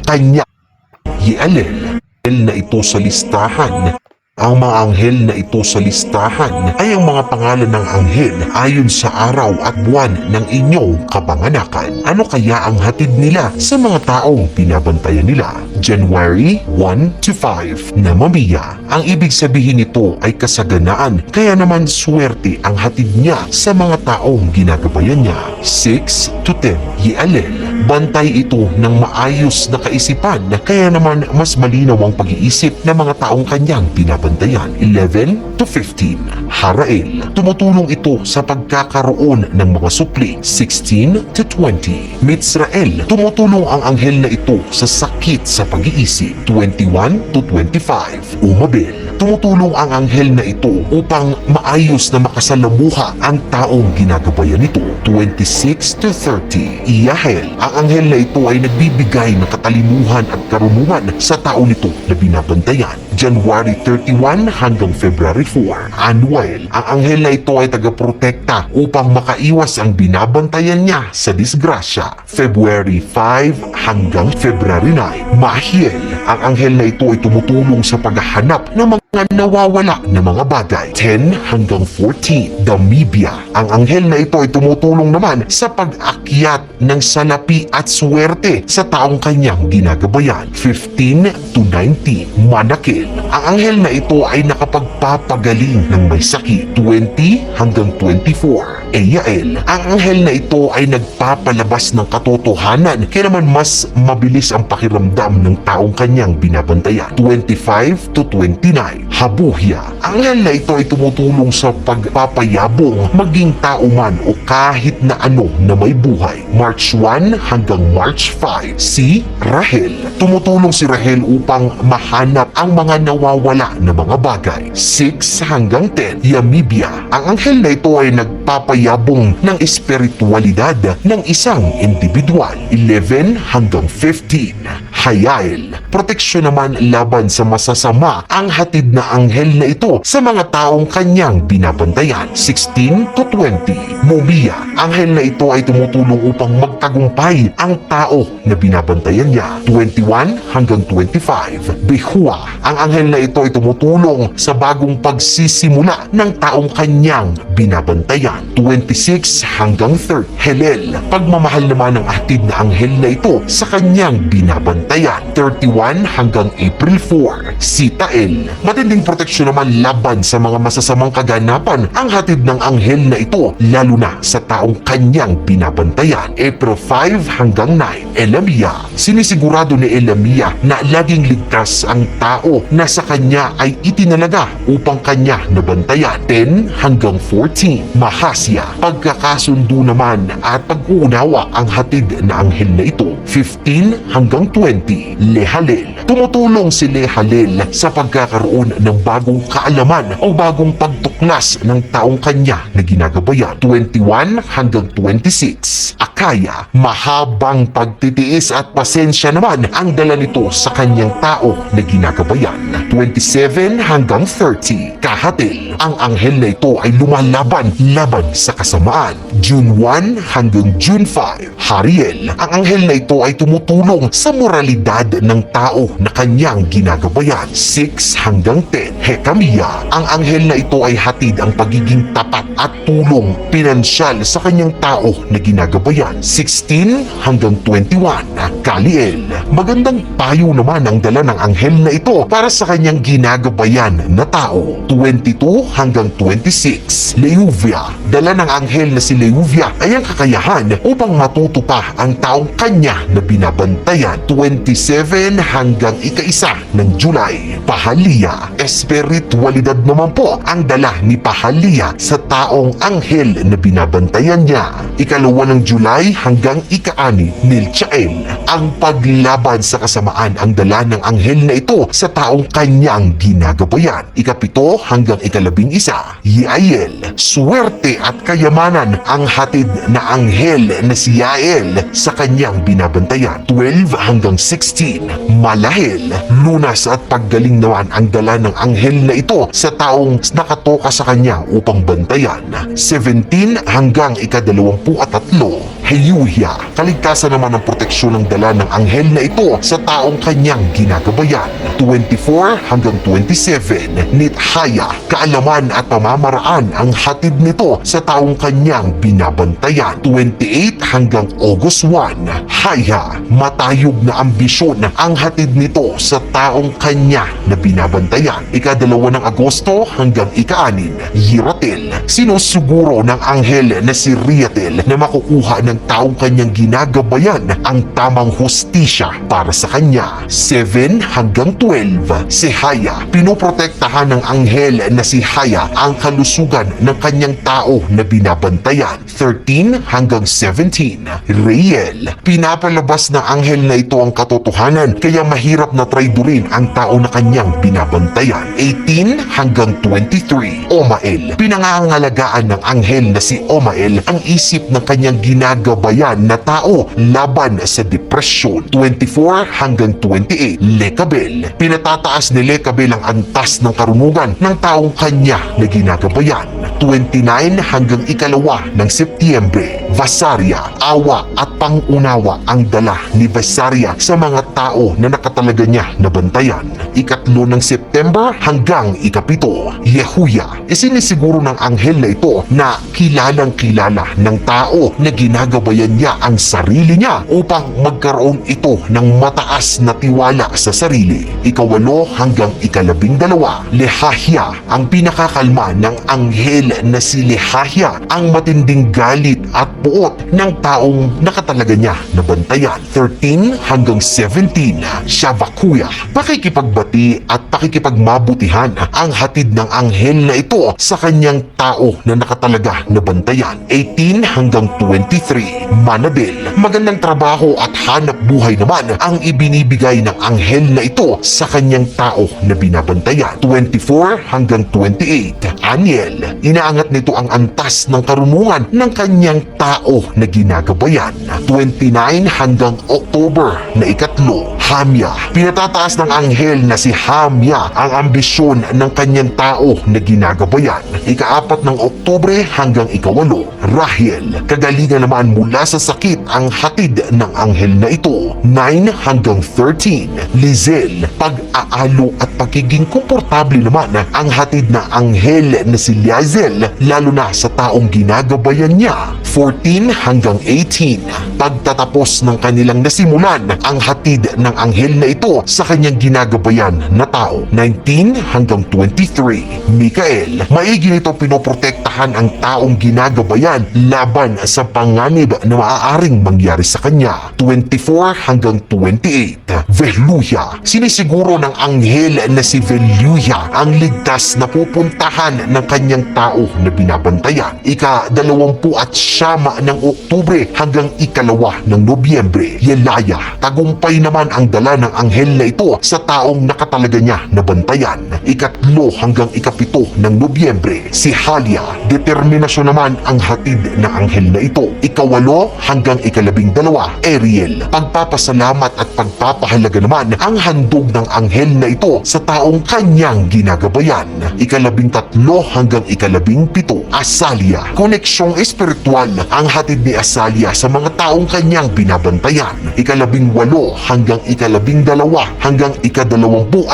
kanya ialel na ito sa listahan. Ang mga anghel na ito sa listahan ay ang mga pangalan ng anghel ayon sa araw at buwan ng inyong kapanganakan. Ano kaya ang hatid nila sa mga taong binabantayan nila? January 1 to 5 na Mamiya. Ang ibig sabihin nito ay kasaganaan, kaya naman swerte ang hatid niya sa mga taong ginagabayan niya. 6 to 10 Yialel. Bantay ito ng maayos na kaisipan, kaya naman mas malinaw ang pag-iisip ng mga taong kanyang binabantayan. 11 to 15 Harael. Tumutulong ito sa pagkakaroon ng mga supli. 16 to 20 Mitzrael. Tumutulong ang anghel na ito sa sakit sa pag-iisip. 21 to 25 Umabel. Tumutulong ang anghel na ito upang maayos na makasalamuha ang taong ginagabayan nito. 26 to 30 Iyahel. Ang anghel na ito ay nagbibigay ng katalinuhan at karunungan sa tao nito na binabantayan. January 31 hanggang February 4 Anuel. Ang anghel na ito ay tagaprotekta upang makaiwas ang binabantayan niya sa disgrasya. February 5 hanggang February 9 Mahiel. Ang anghel na ito ay tumutulong sa paghahanap ng mga nawawala na mga bagay. 10 hanggang 14 Damibia. Ang anghel na ito ay tumutulong naman sa pag-akyat ng salapi at swerte sa taong kanyang ginagabayan. 15 to 19 Manakil. Ang anghel na ito ay nakapagpapagaling ng may sakit. 20 hanggang 24 Eyael. Ang anghel na ito ay nagpapalabas ng katotohanan, kaya naman mas mabilis ang pakiramdam ng taong kanyang binabantayan. 25 to 29 Habuhya. Ang anghel na ito ay tumutulong sa pagpapayabong maging tao man o kahit na ano na may buhay. March 1 hanggang March 5 Si Rahel. Tumutulong si Rahel upang mahanap ang mga nawawala na mga bagay. 6 hanggang 10 Yamibia. Ang anghel na ito ay nagpapayabong ng espiritualidad ng isang individual. 11 hanggang 15 Hayael. Proteksyon naman laban sa masasama ang hatid na anghel na ito sa mga taong kanyang binabantayan. 16 to 20 Mumia. Anghel na ito ay tumutulong upang magtagumpay ang tao na binabantayan niya. 21 hanggang 25 Behua. Ang anghel na ito ay tumutulong sa bagong pagsisimula ng taong kanyang binabantayan. 26 hanggang 30 Helel. Pagmamahal naman ang hatid na anghel na ito sa kanyang binabantayan. 31 hanggang April 4 Sitael. Matinding proteksyon naman laban sa mga masasamang kaganapan ang hatid ng anghel na ito, lalo na sa taong kanyang binabantayan. April 5 hanggang 9 Elamia. Sinisigurado ni Elamia na laging ligtas ang tao na sa kanya ay itinalaga upang kanya nabantayan. 10 hanggang 14 Mahasya. Pagkakasundo naman at pag-uunawa ang hatid na anghel na ito. 15 hanggang 20 Lehalel. Tumutulong si Lehalel sa pagkakaroon ng bagong kaalaman o bagong pagtuklas ng taong kanya na ginagabayan. 21 hanggang 26 Akaya. Mahabang pagtitiis at pasensya naman ang dala nito sa kanyang tao na ginagabayan. 27 hanggang 30 Kahatil. Ang anghel na ito ay lumalaban sa kasamaan. June 1 hanggang June 5 Hariel. Ang anghel na ito ay tumutulong sa moralidad ng tao na kanyang ginagabayan. 6 hanggang 10 Hekamiya. Ang anghel na ito ay hatid ang pagiging tapat at tulong pinansyal sa kanyang tao na ginagabayan. 16 hanggang 21 Kaliel. Magandang payo naman ang dala ng anghel na ito para sa kanyang ginagabayan na tao. 22 hanggang 26 Leuvia. Dala ng anghel na si Leuvia ay ang kakayahan upang matuto pa ang taong kanya na binabantayan. 27 hanggang ika-1 ng July Pahalia. Espiritualidad naman po ang dala ni Pahalia sa taong anghel na binabantayan niya. Ikalawa ng July hanggang ika-6 Milchael. Ang paglaban sa kasamaan ang dala ng anghel na ito sa taong kanyang ginagabayan. Ikapito hanggang ikalabing-isa Yael. Swerte at kayamanan ang hatid na anghel na si Yael sa kanyang binabantayan. 12 hanggang 16 Malahel. Lunas at paggaling naman ang dala ng anghel na ito sa taong nakatoka sa kanya upang bantayan. 17 hanggang ika-23 Heyuya, kaligtasan naman ng proteksyon ng dala ng anghel na ito sa taong kanyang ginagabayan. 24 hanggang 27, Nithaya, kaalaman at pamamaraan ang hatid nito sa taong kanyang binabantayan. 28 hanggang August 1, Haya, matayog na ambisyon ang hatid nito sa taong kanya na binabantayan. Ika-2 ng Agosto hanggang ika-6, Yiratel, sinusuguro ng anghel na si Riatel na makukuha ng taong kanyang ginagabayan ang tamang hustisya para sa kanya. 7 hanggang 12, si Haya, pinoprotektahan ng anghel na si Haya ang kalusugan ng kanyang tao na binabantayan. 13 hanggang 17, Rayel, pinapalabas ng anghel na ito ang katotohanan kaya mahirap na traidorin ang tao na kanyang binabantayan. 18 hanggang 23, Omael, pinangangalagaan ng anghel na si Omael ang isip ng kanyang ginagabayan na tao laban sa depresyon. 24 hanggang 28, Lekabel, pinatataas ni Lekabel ang antas ng karunungan ng taong kanya na ginagabayan. 29 hanggang ikalawa ng Setyembre, Vasaria, awa at pangunawa ang dala ni Vasaria sa mga tao na nakatalaga niya na bantayan. Ikatlo ng September hanggang ikapito, Yehuya, isinisiguro ng anghel na ito na kilalang kilala ng tao na ginagabayan niya ang sarili niya upang magkaroon ito ng mataas na tiwala sa sarili. Ikawalo hanggang ikalabing-dalawa, Lehahya, ang pinakakalma ng anghel na si Lehahya, ang matinding galit at puot ng taong nakatalaga niya na bantayan. 13 hanggang 17, Shavakuya, pakikipagbati at pakikipagmabutihan ang hatid ng anghel na ito sa kanyang tao na nakatalaga na bantayan. 18 hanggang 23, Manabel, magandang trabaho at hanap buhay naman ang ibinibigay ng anghel na ito sa kanyang tao na binabantayan. 24 hanggang 28, Aniel, inaangat nito ang antas ng karunungan ng kanyang tao na ginagabayan. 29 hanggang October na ikatlo, Hamya, pinatataas ng anghel na si Hamya ang ambisyon ng kanyang tao na ginagabayan. Ika-4 ng Oktubre hanggang ika-8, Rahel, kagalingan naman mula sa sakit ang hatid ng anghel na ito. 9 hanggang 13, Lizel, pag-aalo at pagiging komportable naman ang hatid ng anghel na si Lizel lalo na sa taong ginagabayan niya. 14 hanggang 18, pagtatapos ng kanilang nasimulan ang hatid ng anghel na ito sa kanyang ginagabayan na tao. 19 hanggang 23, Mikael, maigi nito pinoprotektahan ang taong ginagabayan laban sa panganib na maaaring mangyari sa kanya. 24 hanggang 28, Veluya, sinisiguro ng anghel na si Veluya ang ligtas na pupuntahan ng kanyang tao na binabantayan. Ika-29 ng Oktubre hanggang ika-2 ng Nobyembre, Yelaya, tagumpay naman ang dala ng anghel na ito sa taong nakatalaga niya na bantayan. Ika-3 hanggang ika-7 ng Nobyembre, si Halia, determinasyon naman ang hatid ng anghel na ito. Ika-8 hanggang ika-12, Ariel, pagpapasalamat at pagpapahalaga naman ang handog ng anghel na ito sa taong kanyang ginagabayan. Ika-13 hanggang ika-17, Asalia, koneksyong espiritual ang hatid ni Asalia sa mga taong kanyang binabantayan. Ika-18 hanggang ika-12 hanggang ika-22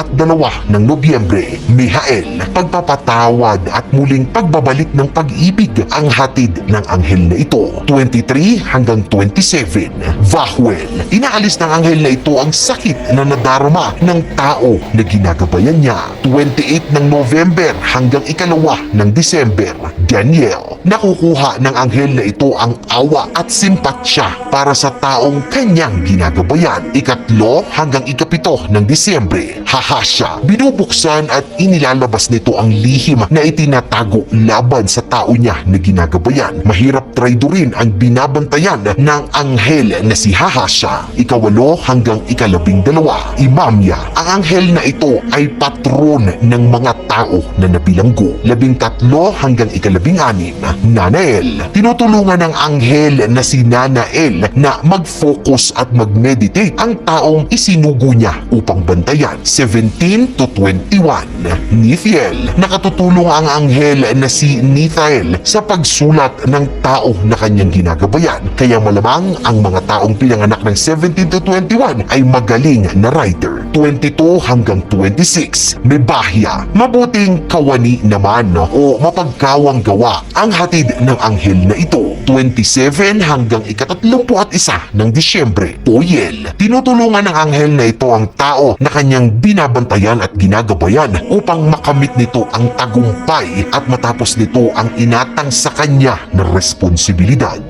ng Nobyembre, Mihael, pagpapatawad at muling pagbabalik ng pag-ibig ang hatid ng anghel na ito. 23 hanggang 27, Vahuel, inaalis ng anghel na ito ang sakit na nadarama ng tao na ginagabayan niya. 28 ng November hanggang ika-2 ng December, Daniel, nakukuha ng anghel na ito ang awa at simpatsya para sa taong kanyang ginagabayan. Ika-3 hanggang ika-7 ng Disyembre, Hahasya, binubuksan at inilalabas nito ang lihim na itinatago laban sa tao niya na ginagabayan. Mahirap traidorin ang binabantayan ng anghel na si Hahasya. Ika-8 hanggang ika-12, Imamya, ang anghel na ito ay patron ng mga tao na nabilanggo. 13 hanggang ika-15, 16. Nanael. Tinutulungan ng anghel na si Nanael na mag-focus at mag-meditate ang taong isinugo niya upang bantayan. 17 to 21. Nithiel. Nakatutulong ang anghel na si Nithiel sa pagsulat ng tao na kanyang ginagabayan. Kaya malamang ang mga taong pinanganak ng 17 to 21 ay magaling na writer. 22 hanggang 26. Mebahya. Mabuting kawani naman o mapagkawang gawa ang hatid ng anghel na ito. 27 hanggang ika-31 ng Disyembre. Toyel. Tinutulungan ng anghel na ito ang tao na kanyang binabantayan at ginagabayan upang makamit nito ang tagumpay at matapos nito ang inatang sa kanya na responsibilidad.